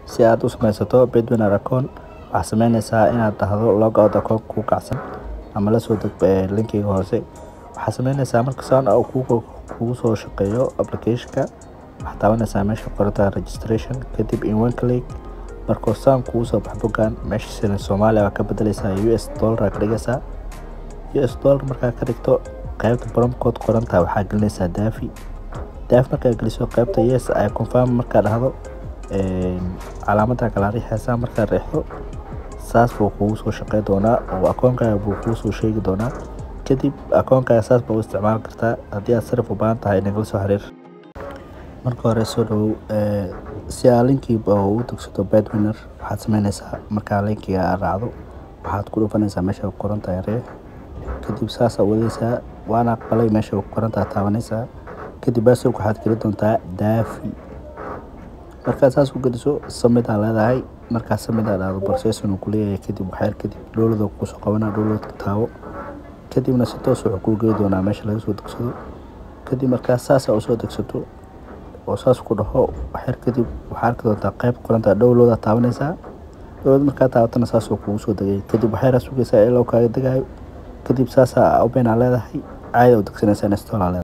si aad u samaysato Bedwinner account waxaad samaynaysaa inaad dhahdo logout account ku kacsan ama la soo deg linkiga hoose. waxaad samaynaysaa marka saan oo kugu soo shaqeeyo application-ka waxaad taabanaysaa meesha qorata registration kadib in one click marka saan kugu soo baxbogaan meesha shilin Soomaaliya ka bedelaysaa US dollar ka dhigaysaa. US dollar marka ka dhigto qaybta promo code qoranta waxaa gelinaysaa daafi marka geliso qaybta yes ay confirm marka dhahdo calaamada kala riixaysa marka riixdo saas buu kugu soo shaqeey doonaa oo account-kaaga buu kugu soo sheegi doonaa. kadib account-kaaga saas buu isticmaali kartaa haddii aad sarif u baahan tahay nagala soo xiriir. marka hore soo dhawow si aad linkiga u tagsato Bedwinner waxaad samaynaysaa marka linkiga aad raacdo waxaad ku dhufanaysaa meesha qoran tahay riix kadib saas aad wadaysaa waana aqbalay meesha qoran tahay taabanaysaa kadib password waxaad geli doontaa daafi marka saas u geliso submit aad leedahay marka submit aad dhahdo process uu ku leeyahay kadib kadib download ku soo qabanaa download ka taabo kadibna si toos ah ku geey doonaa meesha laga soo degsado kadib marka saas aad soo degsato oo saas ku dhaho kadib waxaad arki doontaa qayb qoran tahay download aad taabanaysaa marka taabatana saas uu kugu soo degay kadib waxaad sugaysaa ilaa uu kaaga degayo kadib saas open aad leedahay caadi u degsanaysaa install